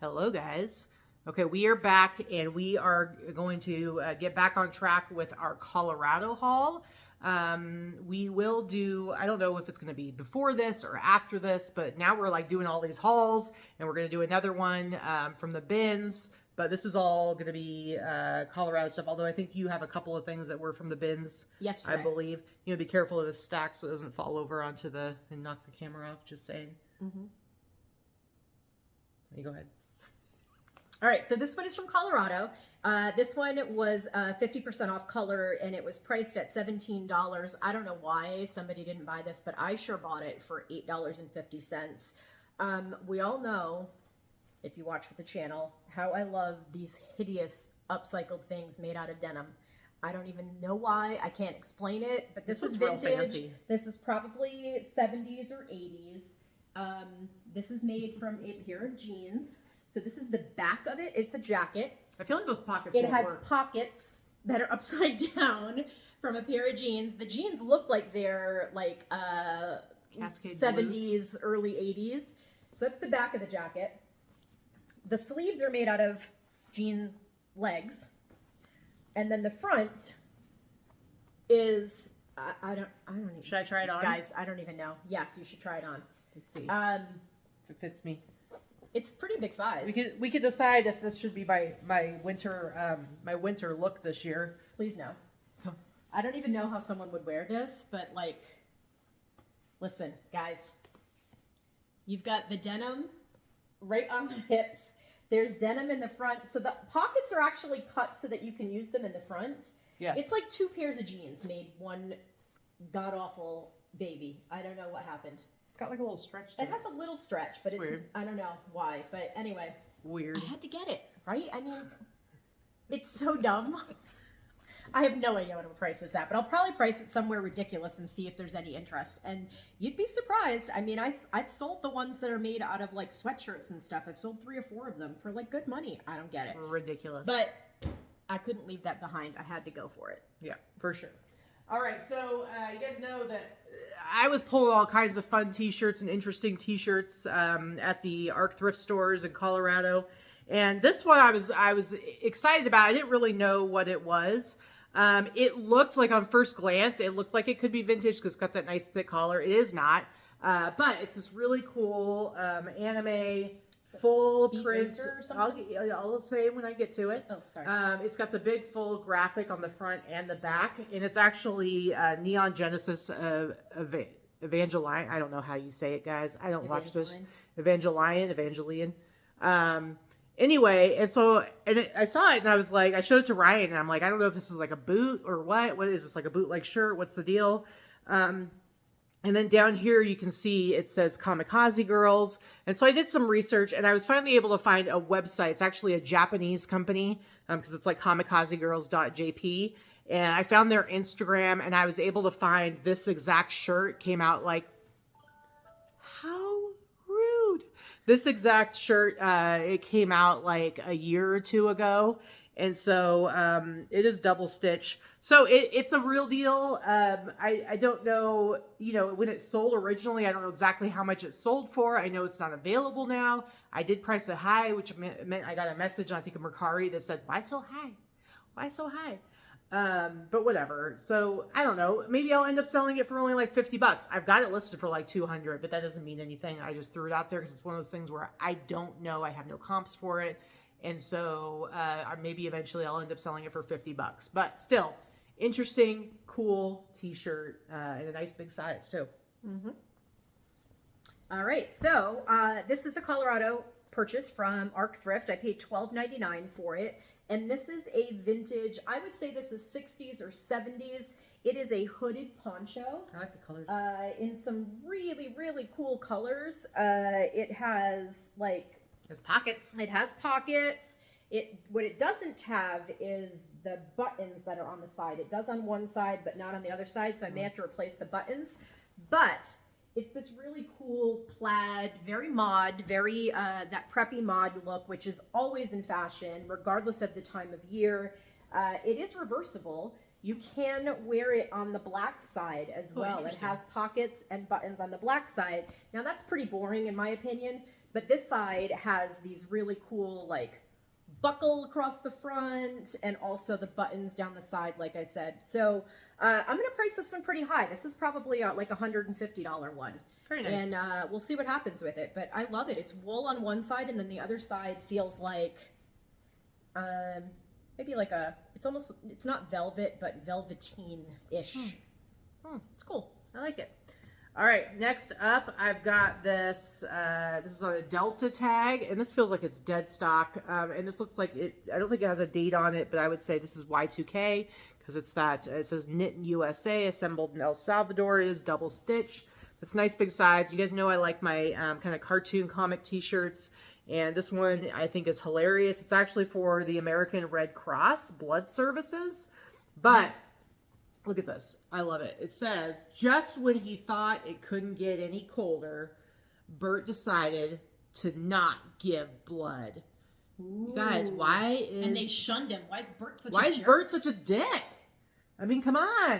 Hello, guys. Okay, we are back and we are going to get back on track with our Colorado haul. We will do, I don't know if it's going to be before this or after this, but now we're like doing all these hauls and we're going to do another one from the bins. But this is all going to be Colorado stuff, although I think you have a couple of things that were from the bins. Yesterday. I believe. You know, be careful of the stack so it doesn't fall over onto the, and knock the camera off, just saying. Mm-hmm. You go ahead. All right, so this one is from Colorado. This one was 50% off color, and it was priced at $17. I don't know why somebody didn't buy this, but I sure bought it for $8.50. We all know, if you watch with the channel, how I love these hideous upcycled things made out of denim. I don't even know why. I can't explain it, but this is vintage. This is probably 70s or 80s. This is made from a pair of jeans. So this is the back of it. It's a jacket. I feel like those pockets It has pockets that are upside down from a pair of jeans. The jeans look like they're like Cascade 70s, blues. early 80s. So that's the back of the jacket. The sleeves are made out of jean legs. And then the front is I don't even, Should I try it on? Guys, I don't even know. Yes, you should try it on. Let's see if it fits me. It's pretty big size. We could decide if this should be my winter look this year. Please no. I don't even know how someone would wear this, but like, listen, guys, you've got the denim right on the hips. There's denim in the front. So the pockets are actually cut so that you can use them in the front. Yes. It's like two pairs of jeans made one god-awful baby. I don't know what happened. It's got like a little stretch to It has a little stretch, but it's weird. I don't know why. But anyway. Weird. I had to get it, right? I mean, it's so dumb. I have no idea what to price this at, but I'll probably price it somewhere ridiculous and see if there's any interest. And you'd be surprised. I mean, I've sold the ones that are made out of like sweatshirts and stuff. I've sold 3 or 4 of them for like good money. I don't get it. Ridiculous. But I couldn't leave that behind. I had to go for it. Yeah, for sure. All right, so you guys know that I was pulling all kinds of fun t-shirts and interesting t-shirts at the ARC thrift stores in Colorado. And this one I was excited about. I didn't really know what it was. It looked like on first glance, it looked like it could be vintage because it's got that nice thick collar. It is not. But it's this really cool anime full print. I'll say it when I get to it. Oh, sorry. It's got the big full graphic on the front and the back, and it's actually Neon Genesis Evangelion. I don't know how you say it, guys. I don't watch this. Evangelion. Anyway, and so I saw it and I was like, I showed it to Ryan and I'm like, I don't know if this is like a boot or what. What is this, like a bootleg shirt? What's the deal? And then down here you can see it says Kamikaze Girls. And so I did some research and I was finally able to find a website. It's actually a Japanese company because it's like kamikazegirls.jp. And I found their Instagram and I was able to find this exact shirt. Came out like, how rude. This exact shirt, it came out like a year or 2 ago. And so it is double stitch. So it's a real deal. I don't know, you know, when it sold originally, I don't know exactly how much it sold for. I know it's not available now. I did price it high, which meant I got a message, I think, of Mercari that said, why so high? Why so high? But whatever. So I don't know. Maybe I'll end up selling it for only like $50. I've got it listed for like 200, but that doesn't mean anything. I just threw it out there because it's one of those things where I don't know. I have no comps for it. And so maybe eventually I'll end up selling it for $50. But still, interesting, cool t-shirt and a nice big size too. Mm-hmm. All right. So this is a Colorado purchase from ARC Thrift. I paid $12.99 for it. And this is a vintage, I would say this is 60s or 70s. It is a hooded poncho. I like the colors. In some really, really cool colors. It has like... It has pockets. It has pockets. What it doesn't have is the buttons that are on the side. It does on one side, but not on the other side. So I may have to replace the buttons. But it's this really cool plaid, very mod, very that preppy mod look, which is always in fashion, regardless of the time of year. It is reversible. You can wear it on the black side as well. It has pockets and buttons on the black side. Now that's pretty boring in my opinion, but this side has these really cool like buckle across the front and also the buttons down the side, like I said. So I'm gonna price this one pretty high. This is probably like $150 one. Very nice. And we'll see what happens with it, but I love it. It's wool on one side, and then the other side feels like maybe like it's not velvet, but velveteen-ish. It's cool. I like it. All right, next up, I've got this. This is on a Delta tag, and this feels like it's dead stock. And this looks like it. I don't think it has a date on it, but I would say this is Y2K because it's that. It says knit in USA, assembled in El Salvador. It is double stitch. It's nice big size. You guys know I like my kind of cartoon comic T-shirts, and this one I think is hilarious. It's actually for the American Red Cross Blood Services, but. Look at this. I love it. It says, just when he thought it couldn't get any colder, Bert decided to not give blood. You guys, why is... And they shunned him. Why is Bert such a dick? I mean, come on.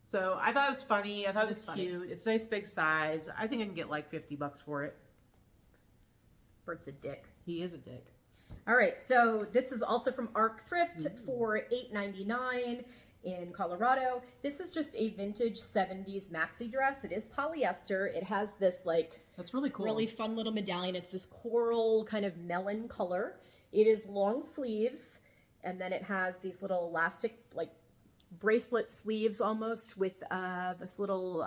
So I thought it was funny. I thought it was cute. It's a nice big size. I think I can get like $50 for it. Bert's a dick. He is a dick. All right. So this is also from Arc Thrift for $8.99. In Colorado. This is just a vintage 70s maxi dress. It is polyester. It has this like that's really cool, really fun little medallion. It's this coral kind of melon color. It is long sleeves, and then it has these little elastic like bracelet sleeves almost with this little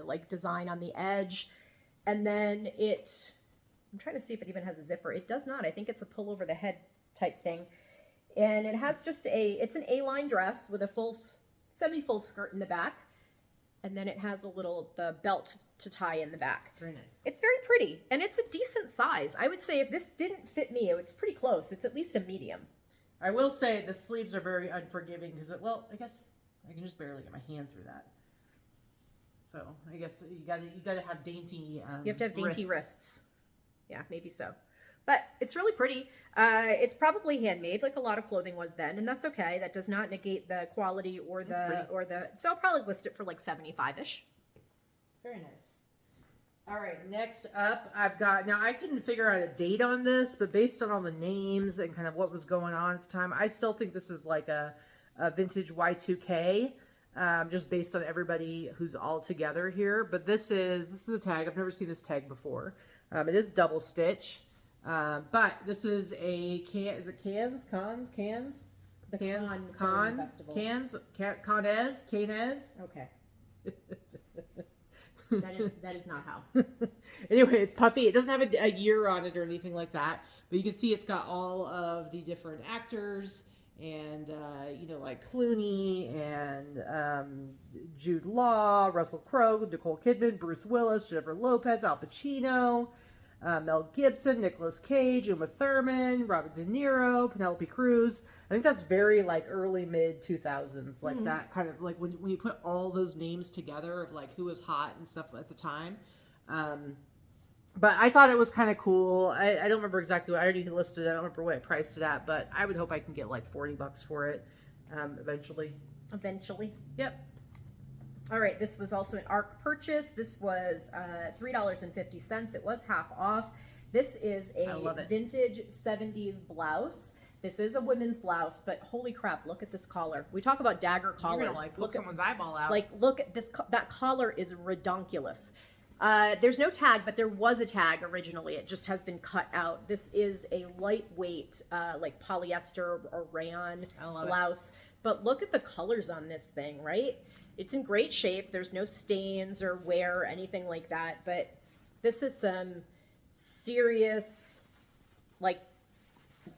like design on the edge. And then I'm trying to see if it even has a zipper. It does not. I think it's a pull over the head type thing. And it has just it's an A-line dress with a semi-full skirt in the back. And then it has the belt to tie in the back. Very nice. It's very pretty. And it's a decent size. I would say if this didn't fit me, it's pretty close. It's at least a medium. I will say the sleeves are very unforgiving because, I guess I can just barely get my hand through that. So I guess you gotta have dainty you have to have dainty wrists. Yeah, maybe so. But it's really pretty. It's probably handmade, like a lot of clothing was then, and that's okay. That does not negate the quality or the. So I'll probably list it for like 75-ish. Very nice. All right, next up, I've got. Now I couldn't figure out a date on this, but based on all the names and kind of what was going on at the time, I still think this is like a vintage Y2K, just based on everybody who's all together here. But this is a tag. I've never seen this tag before. It is double stitch. But this is is it Cannes? The Cannes? Okay. That is not how. Anyway, it's puffy. It doesn't have a year on it or anything like that, but you can see it's got all of the different actors and, like Clooney and Jude Law, Russell Crowe, Nicole Kidman, Bruce Willis, Jennifer Lopez, Al Pacino, Mel Gibson, Nicolas Cage, Uma Thurman, Robert De Niro, Penelope Cruz. I think that's very like early mid 2000s, like that kind of like when you put all those names together of like who was hot and stuff at the time. But I thought it was kind of cool. I don't remember exactly what I already listed. I don't remember what I priced it at, but I would hope I can get like $40 for it eventually. Yep. All right, this was also an ARC purchase. This was $3.50. It was half off. This is a vintage 70s blouse. This is a women's blouse, but holy crap, look at this collar. We talk about Dagger collars. You're gonna look someone's eyeball out. Look at this. That collar is redonkulous. There's no tag, but there was a tag originally. It just has been cut out. This is a lightweight, like polyester or rayon blouse. But look at the colors on this thing, right? It's in great shape. There's no stains or wear or anything like that. But this is some serious, like,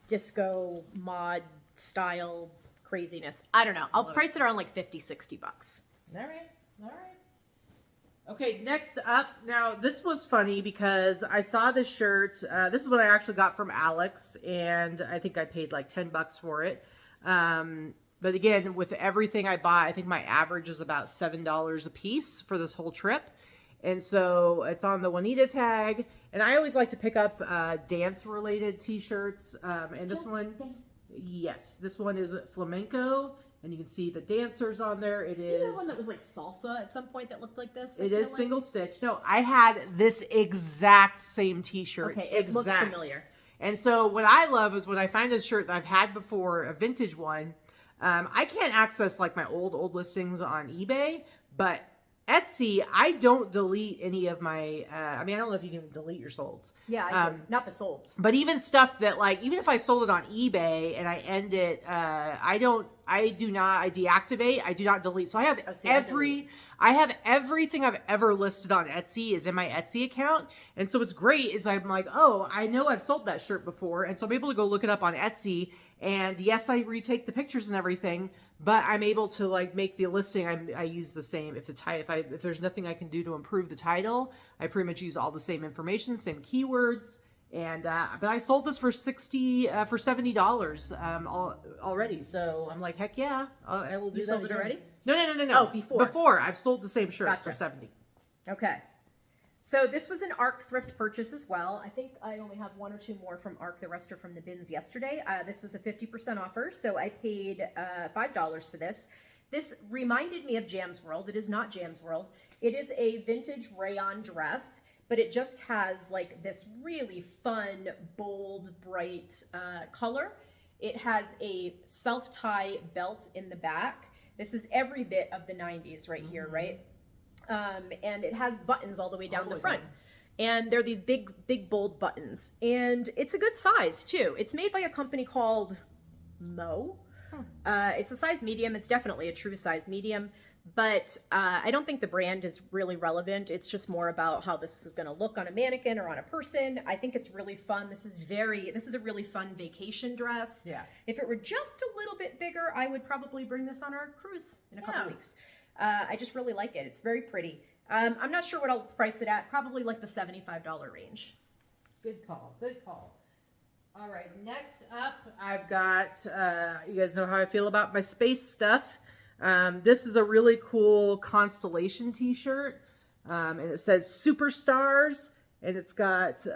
disco mod style craziness. I don't know. I'll price it around like $50-$60. All right. Okay, next up. Now, this was funny because I saw this shirt. This is what I actually got from Alex, and I think I paid like $10 for it. But again, with everything I buy, I think my average is about $7 a piece for this whole trip. And so it's on the Juanita tag. And I always like to pick up dance-related t-shirts. And this one, yes, this one is Flamenco. And you can see the dancers on there. It Did you have is. one that was like salsa at some point that looked like this? It is single stitch. No, I had this exact same t-shirt. Okay, it looks familiar. And so what I love is when I find a shirt that I've had before, a vintage one, I can't access like my old listings on eBay, but Etsy, I don't delete any of my, I mean, I don't know if you can even delete your solds. Yeah, I do. Not the solds. But even stuff that like, even if I sold it on eBay and I end it, I deactivate, I do not delete. So I have I have everything I've ever listed on Etsy is in my Etsy account. And so what's great is I'm like, oh, I know I've sold that shirt before. And so I'm able to go look it up on Etsy. And yes, I retake the pictures and everything, but I'm able to like make the listing. I use the same. If there's nothing I can do to improve the title, I pretty much use all the same information, same keywords. And but I sold this for $70 already. So I'm like, heck yeah, I will do that. You sold it again. already? No. Oh, before I've sold the same shirt Gotcha. for 70. Okay. So this was an ARC thrift purchase as well. I think I only have one or two more from ARC. The rest are from the bins yesterday. This was a 50% offer, so I paid $5 for this. This reminded me of Jam's World. It is not Jam's World. It is a vintage rayon dress, but it just has like this really fun, bold, bright color. It has a self-tie belt in the back. This is every bit of the 90s right here, right? And it has buttons all the way down the front. And they're these big, bold buttons. And it's a good size, too. It's made by a company called Mo. It's a size medium. It's definitely a true size medium. But I don't think the brand is really relevant. It's just more about how this is going to look on a mannequin or on a person. I think it's really fun. This is a really fun vacation dress. Yeah. If it were just a little bit bigger, I would probably bring this on our cruise in a couple weeks. I just really like it. It's very pretty. I'm not sure what I'll price it at. Probably like the $75 range. Good call. Good call. All right. Next up, I've got, you guys know how I feel about my space stuff. This is a really cool Constellation t-shirt. And it says Superstars. And it's got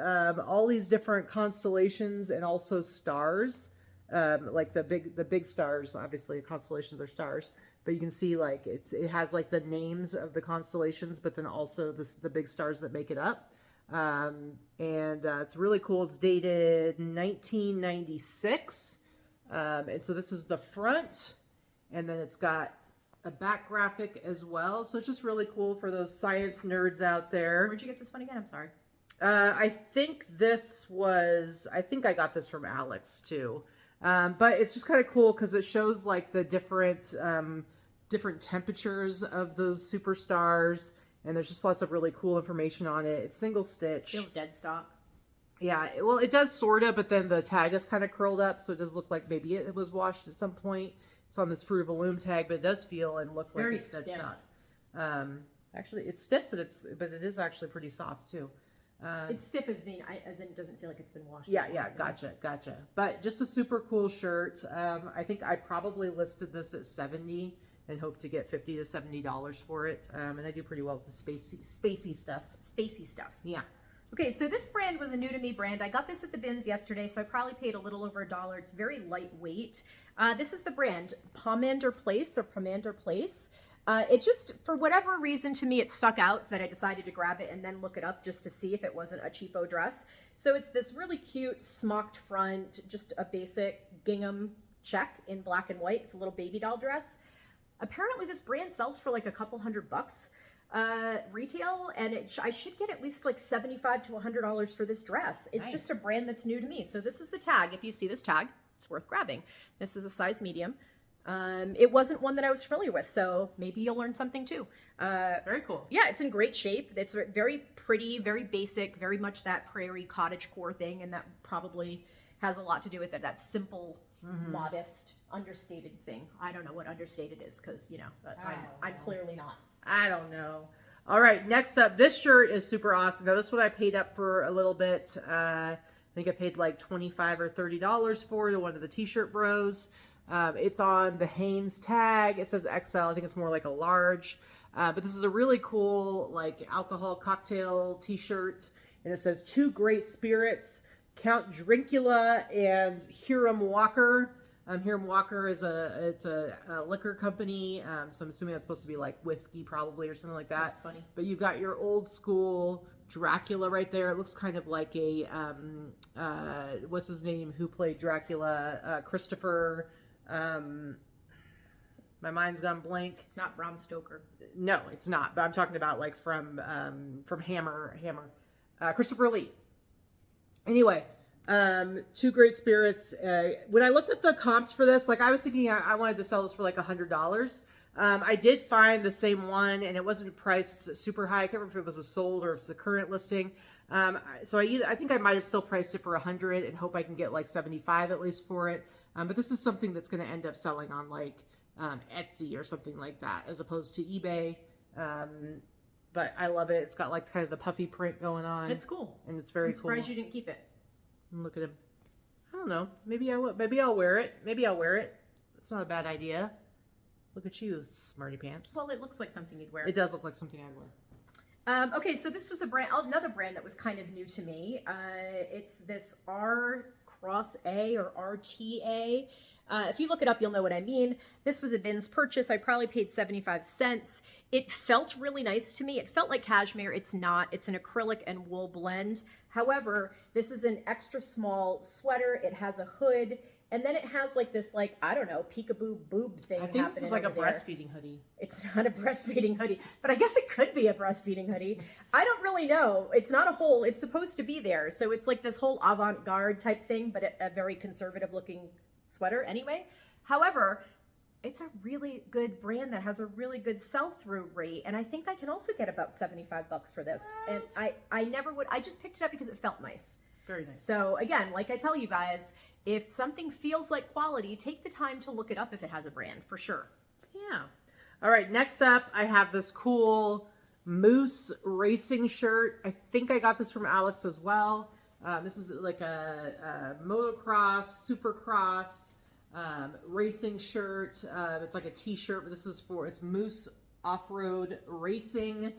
all these different constellations and also stars. Like the big stars. Obviously, constellations are stars. But you can see like it has like the names of the constellations, but then also the big stars that make it up. And it's really cool. It's dated 1996. And so this is the front, and then it's got a back graphic as well. So it's just really cool for those science nerds out there. Where'd you get this one again? I'm sorry. I think I got this from Alex too. But it's just kind of cool because it shows like the different temperatures of those superstars, and there's just lots of really cool information on it. It's single stitch. Feels dead stock. Yeah, well, it does sorta, but then the tag is kind of curled up, so it does look like maybe it was washed at some point. It's on this Fruit of a Loom tag, but it does feel and looks like it's dead stock. Actually, it's stiff, but it is actually pretty soft too. It's stiff as in it doesn't feel like it's been washed. Yeah, gotcha. But just a super cool shirt. I think I probably listed this at $70 and hope to get $50 to $70 for it. And I do pretty well with the spacey stuff. Spacey stuff. Yeah. Okay, so this brand was a new to me brand. I got this at the bins yesterday, so I probably paid a little over $1. It's very lightweight. This is the brand Pomander Place or Pomander Place. It just, for whatever reason, to me, it stuck out so that I decided to grab it and then look it up just to see if it wasn't a cheapo dress. So it's this really cute smocked front, just a basic gingham check in black and white. It's a little baby doll dress. Apparently this brand sells for like a couple $100 retail, and I should get at least like $75 to $100 for this dress. It's Nice. just a brand that's new to me. So this is the tag. If you see this tag, it's worth grabbing. This is a size medium. It wasn't one that I was familiar with, so maybe you'll learn something too. Very cool. Yeah, it's in great shape. It's very pretty, very basic, very much that prairie cottage core thing, and that probably has a lot to do with it. That simple, modest, understated thing. I don't know what understated is because, I'm clearly not. I don't know. All right, next up, this shirt is super awesome. Now, this one I paid up for a little bit. I think I paid like $25 or $30 for it, one of the t-shirt bros. It's on the Hanes tag. It says XL. I think it's more like a large. But this is a really cool like alcohol cocktail t-shirt. And it says Two Great Spirits, Count Drincula and Hiram Walker. Hiram Walker is a liquor company, so I'm assuming that's supposed to be like whiskey probably or something like that. That's funny. But you've got your old school Dracula right there. It looks kind of like a what's his name? Who played Dracula? Christopher. My mind's gone blank. It's not Bram Stoker. No, it's not. But I'm talking about like from Hammer. Christopher Lee. Anyway. Two great spirits. When I looked at the comps for this, like I was thinking I wanted to sell this for like $100. I did find the same one and it wasn't priced super high. I can't remember if it was a sold or if it's a current listing. So I think I might have still priced it for 100 and hope I can get like 75 at least for it. But this is something that's going to end up selling on like Etsy or something like that as opposed to eBay. But I love it. It's got like kind of the puffy print going on. It's cool. And it's very I'm surprised cool. you didn't keep it. Look at him. I don't know. Maybe I will. Maybe I'll wear it. Maybe I'll wear it. It's not a bad idea. Look at you, smarty pants. Well, it looks like something you'd wear. It does look like something I'd wear. Okay, so this was another brand that was kind of new to me. It's this R Cross A or RTA. If you look it up, you'll know what I mean. This was a bins purchase. I probably paid 75 cents. It felt really nice to me. It felt like cashmere. It's not. It's an acrylic and wool blend. However, this is an extra small sweater. It has a hood. And then it has like this, like, I don't know, peekaboo boob thing. I think this is like a breastfeeding hoodie. It's not a breastfeeding hoodie, but I guess it could be a breastfeeding hoodie. I don't really know. It's not a whole, it's supposed to be there. So it's like this whole avant-garde type thing, but a very conservative looking sweater anyway. However, it's a really good brand that has a really good sell-through rate. And I think I can also get about 75 bucks for this. What? And I never would, I just picked it up because it felt nice. Very nice. So again, like I tell you guys, if something feels like quality, take the time to look it up if it has a brand, for sure. Yeah. All right, next up, I have this cool moose racing shirt. I think I got this from Alex as well. This is like a motocross, supercross racing shirt. It's like a t-shirt, but this is it's moose off-road racing.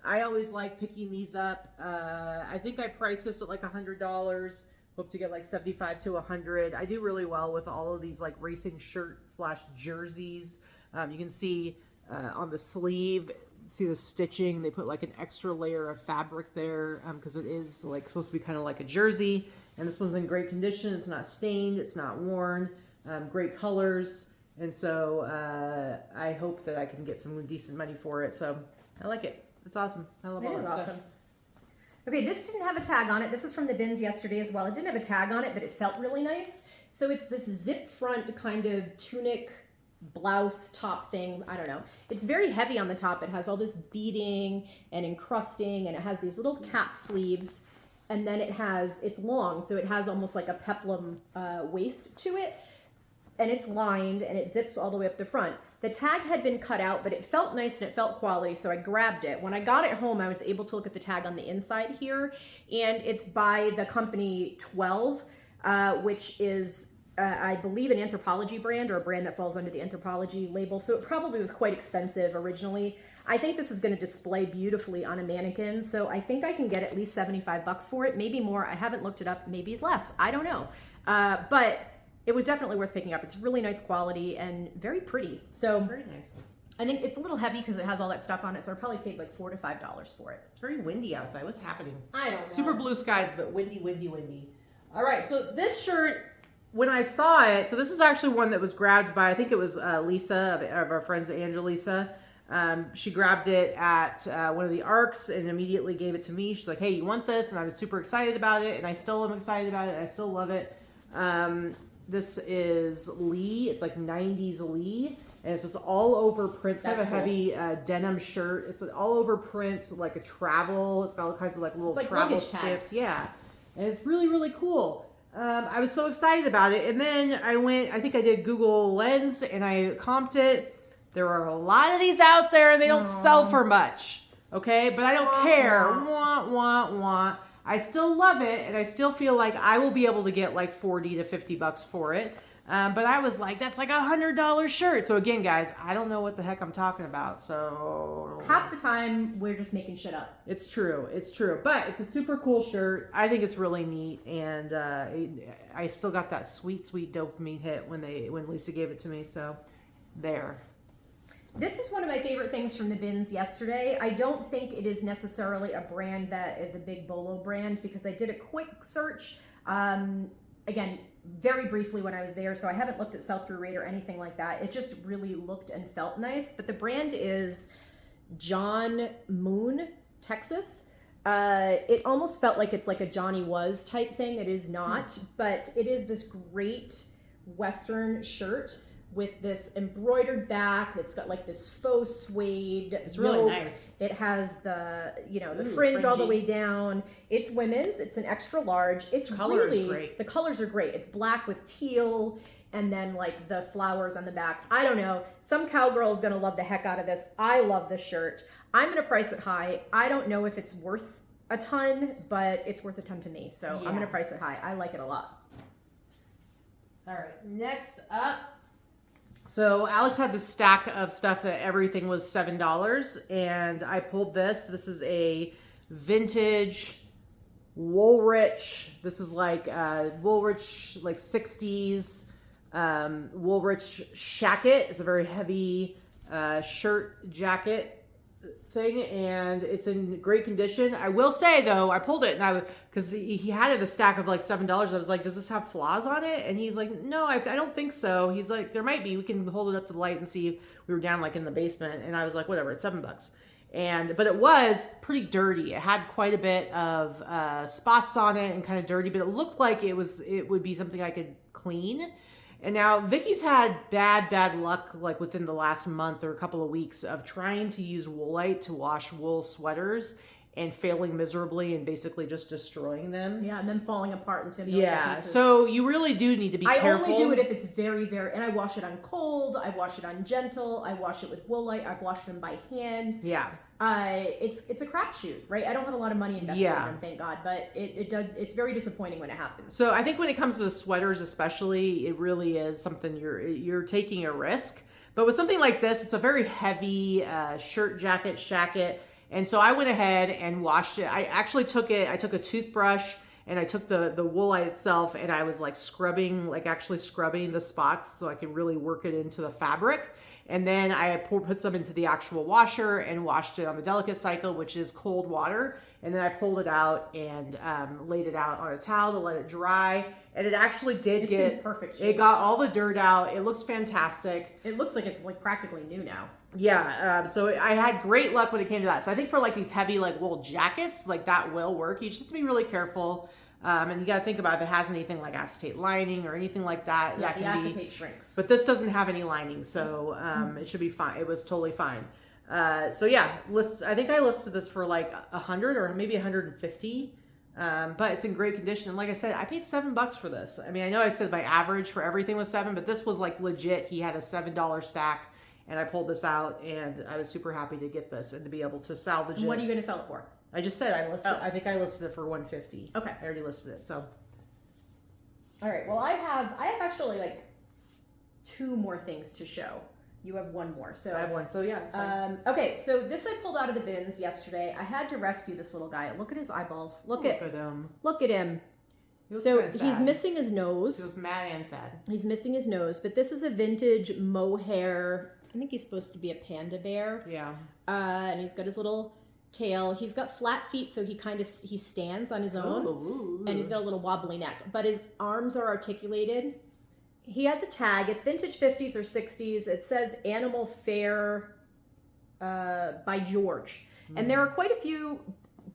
I always like picking these up. I think I priced this at like $100. Hope to get like 75 to 100. I do really well with all of these like racing shirt / jerseys. You can see on the sleeve, see the stitching. They put like an extra layer of fabric there because it is like supposed to be kind of like a jersey. And this one's in great condition. It's not stained. It's not worn. Great colors. And so I hope that I can get some decent money for it. So I like it. It's awesome. I love all that stuff. Awesome. Okay, this didn't have a tag on it. This is from the bins yesterday as well. It didn't have a tag on it, but it felt really nice. So it's this zip front kind of tunic blouse top thing. I don't know. It's very heavy on the top. It has all this beading and encrusting, and it has these little cap sleeves. And then it's long, so it has almost like a peplum waist to it. And it's lined, and it zips all the way up the front. The tag had been cut out, but it felt nice and it felt quality, so I grabbed it. When I got it home, I was able to look at the tag on the inside here, and it's by the company 12, which is, I believe, an Anthropology brand or a brand that falls under the Anthropology label, so it probably was quite expensive originally. I think this is going to display beautifully on a mannequin, so I think I can get at least 75 bucks for it, maybe more. I haven't looked it up, maybe less. I don't know. But it was definitely worth picking up. It's really nice quality and very pretty. So Very nice. I think it's a little heavy because it has all that stuff on it. So I probably paid like $4 to $5 for it. It's very windy outside. What's happening? I don't know. Super blue skies, but windy, windy, windy. All right, so this shirt, when I saw it, so this is actually one that was grabbed by, I think it was Lisa of our friends Angelisa. She grabbed it at one of the ARCs and immediately gave it to me. She's like, hey, you want this? And I was super excited about it, and I still am excited about it. I still love it. This is Lee. It's like 90s Lee. And it's this all over print. It's kind of a heavy denim shirt. It's an all over print, like a travel. It's got all kinds of like little travel skips. Yeah. And it's really, really cool. I was so excited about it. And then I think I did Google Lens and I comped it. There are a lot of these out there and they don't sell for much. Okay. But I don't care. Want. I still love it, and I still feel like I will be able to get like 40 to 50 bucks for it. But I was like, that's like $100 shirt. So again, guys, I don't know what the heck I'm talking about. So half the time we're just making shit up. It's true. But it's a super cool shirt. I think it's really neat, and I still got that sweet dopamine hit when Lisa gave it to me. So there. This is one of my favorite things from the bins yesterday. I don't think it is necessarily a brand that is a big Bolo brand because I did a quick search. Again, very briefly when I was there, so I haven't looked at sell-through rate or anything like that. It just really looked and felt nice. But the brand is John Moon, Texas. It almost felt like it's like a Johnny Was type thing. It is not, but it is this great Western shirt with this embroidered back. It's got like this faux suede. It's really nice. It has the, the fringe all the way down. It's women's. It's an extra large. It's color really is great. The colors are great. It's black with teal and then like the flowers on the back. I don't know. Some cowgirl is going to love the heck out of this. I love this shirt. I'm going to price it high. I don't know if it's worth a ton, but it's worth a ton to me. So I'm going to price it high. I like it a lot. All right. Next up. So Alex had this stack of stuff that everything was $7, and I pulled this. This is a vintage Woolrich. This is like Woolrich, like 60s Woolrich shacket. It's a very heavy shirt jacket thing, and it's in great condition. I will say though, I pulled it and because he had it a stack of like $7. I was like, does this have flaws on it? And he's like, no, I don't think so. He's like, there might be. We can hold it up to the light and see. We were down like in the basement, and I was like, whatever, it's $7. But it was pretty dirty. It had quite a bit of spots on it and kind of dirty, but it looked like it would be something I could clean. And now Vicky's had bad luck, like within the last month or a couple of weeks, of trying to use Woolite to wash wool sweaters and failing miserably and basically just destroying them. Yeah, and then falling apart into million pieces. So you really do need to be careful. I only do it if it's very, very, and I wash it on cold, I wash it on gentle, I wash it with Woolite, I've washed them by hand. Yeah. It's a crapshoot, right? I don't have a lot of money invested in them, thank God, but it's very disappointing when it happens. So I think when it comes to the sweaters especially, it really is something you're taking a risk. But with something like this, it's a very heavy shirt, jacket, shacket. And so I went ahead and washed it. I took a toothbrush and I took the Woolite itself and I was like scrubbing the spots so I could really work it into the fabric. And then I put some into the actual washer and washed it on the delicate cycle, which is cold water. And then I pulled it out and laid it out on a towel to let it dry. And it actually did get perfect shape. It got all the dirt out. It looks fantastic. It looks like it's like practically new now. Yeah, so I had great luck when it came to that. So I think for like these heavy like wool jackets, like that will work. You just have to be really careful. And you got to think about if it has anything like acetate lining or anything like that. Yeah, the acetate shrinks. But this doesn't have any lining, so it should be fine. It was totally fine. So yeah, I think I listed this for like 100 or maybe 150. But it's in great condition. And like I said, I paid $7 for this. I mean, I know I said my average for everything was $7, but this was like legit. He had a $7 stack. And I pulled this out, and I was super happy to get this and to be able to salvage it. What are you going to sell it for? I just said I think I listed it for $150. Okay, I already listed it. So, all right. Well, I have actually like 2 more things to show. You have 1 more. So I have 1. So yeah. Okay. So this I pulled out of the bins yesterday. I had to rescue this little guy. Look at his eyeballs. Look at him. Look at him. So he's missing his nose. He was mad and sad. He's missing his nose, but this is a vintage mohair. I think he's supposed to be a panda bear. Yeah. And he's got his little tail. He's got flat feet, so he stands on his own. Ooh. And he's got a little wobbly neck, but his arms are articulated. He has a tag. It's vintage 50s or 60s. It says Animal Fair by George. And there are quite a few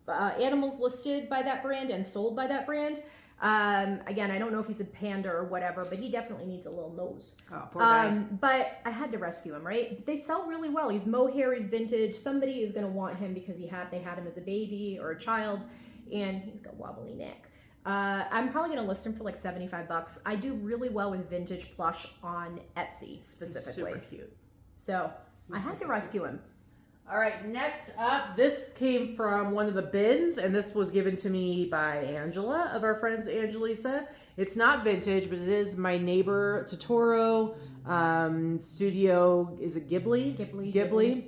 animals listed by that brand and sold by that brand. Again, I don't know if he's a panda or whatever, but he definitely needs a little nose. Oh, poor guy. But I had to rescue him, right? They sell really well. He's mohair, he's vintage. Somebody is going to want him because they had him as a baby or a child, and he's got wobbly neck. I'm probably going to list him for like $75. I do really well with vintage plush on Etsy specifically. Super cute. So I had to rescue him. All right, next up, this came from one of the bins, and this was given to me by Angela of our friends Angelisa. It's not vintage, but it is my neighbor Totoro studio. Is it Ghibli? Ghibli.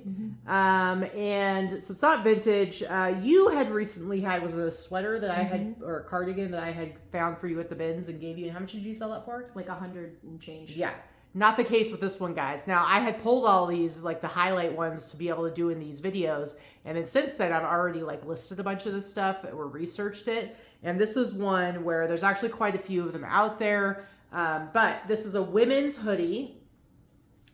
And so it's not vintage. You had recently was a sweater that I had, or a cardigan that I had found for you at the bins and gave you. And how much did you sell that for? Like 100 and change. Yeah. Not the case with this one, guys. Now, I had pulled all these, like the highlight ones, to be able to do in these videos. And then since then, I've already like listed a bunch of this stuff or researched it. And this is one where there's actually quite a few of them out there. But this is a women's hoodie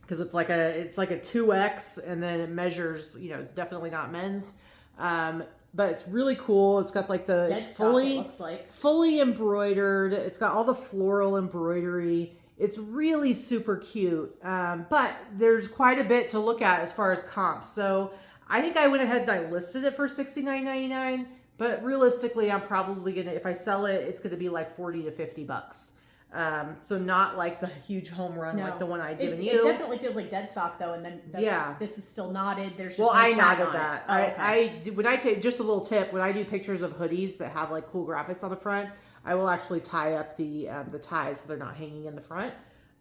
because it's like a 2X, and then it measures, it's definitely not men's. But it's really cool. It's got like it's fully embroidered. It's got all the floral embroidery. It's really super cute, but there's quite a bit to look at as far as comps. So I think I went ahead and I listed it for $69.99, but realistically, I'm probably gonna, if I sell it, it's gonna be like $40 to $50. So not like the huge home run like the one I'd given you. It definitely feels like dead stock though, and then this is still knotted. There's just I no tag knotted on that. It. When I take, just a little tip, when I do pictures of hoodies that have like cool graphics on the front, I will actually tie up the ties so they're not hanging in the front.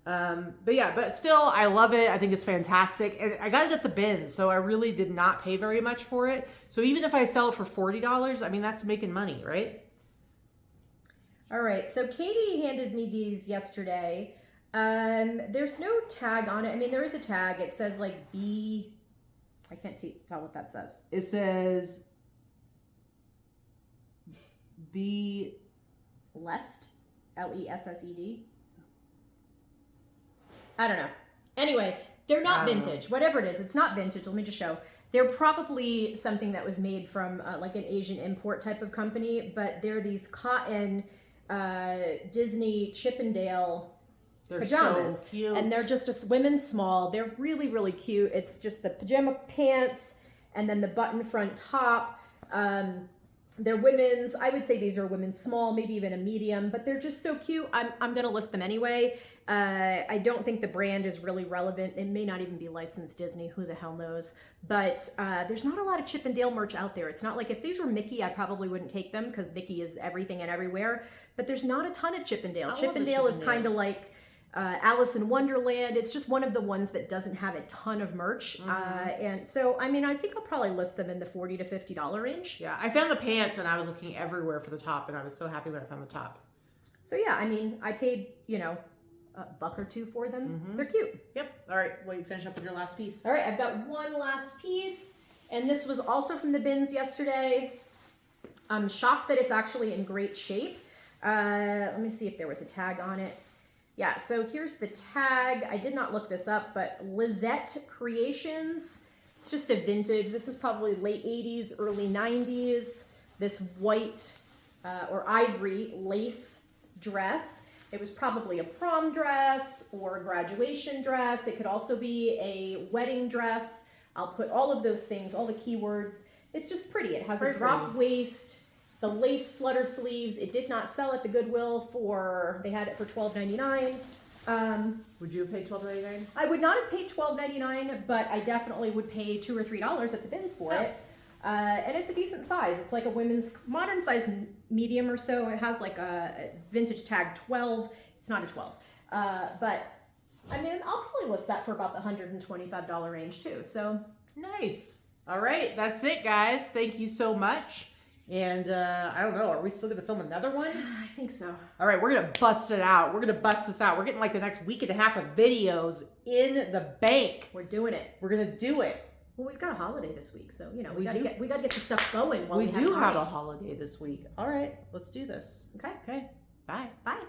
But still, I love it. I think it's fantastic. And I got it at the bins, so I really did not pay very much for it. So even if I sell it for $40, I mean, that's making money, right? All right. So Katie handed me these yesterday. There's no tag on it. I mean, there is a tag. It says like B. I can't tell what that says. It says B. Lessed, Lessed. I don't know. Anyway, they're not vintage. Whatever it is, it's not vintage. Let me just show. They're probably something that was made from like an Asian import type of company, but they're these cotton Disney Chippendale pajamas. So cute. And they're just a women's small. They're really, really cute. It's just the pajama pants and then the button front top. They're women's. I would say these are women's small, maybe even a medium, but they're just so cute. I'm going to list them anyway. I don't think the brand is really relevant. It may not even be licensed Disney. Who the hell knows? But there's not a lot of Chippendale merch out there. It's not like if these were Mickey, I probably wouldn't take them because Mickey is everything and everywhere. But there's not a ton of Chippendale. Chippendale is kind of like Alice in Wonderland. It's just one of the ones that doesn't have a ton of merch. And so, I mean, I think I'll probably list them in the $40 to $50 range. Yeah, I found the pants and I was looking everywhere for the top, and I was so happy when I found the top. So yeah, I mean, I paid, a buck or two for them. They're cute. Yep. All right, well, you finish up with your last piece. All right, I've got one last piece, and this was also from the bins yesterday. I'm shocked that it's actually in great shape. Let me see if there was a tag on it. Yeah, so here's the tag. I did not look this up, but Lizette Creations. It's just a vintage. This is probably late 80s, early 90s. This white or ivory lace dress. It was probably a prom dress or a graduation dress. It could also be a wedding dress. I'll put all of those things, all the keywords. It's just pretty. It has a drop waist. The lace flutter sleeves, it did not sell at the Goodwill they had it for $12.99. Would you have paid $12.99? I would not have paid $12.99, but I definitely would pay $2 or $3 at the bins for it. And it's a decent size. It's like a women's modern size medium or so. It has like a vintage tag 12. It's not a 12. But I mean, I'll probably list that for about the $125 range too. So nice. All right, that's it, guys. Thank you so much. And I don't know, are we still going to film another one? I think so. All right, we're going to bust it out. We're going to bust this out. We're getting like the next week and a half of videos in the bank. We're doing it. We're going to do it. Well, we've got a holiday this week, so we got to get the stuff going while we do have a holiday this week. All right, let's do this. Okay. Okay. Bye. Bye.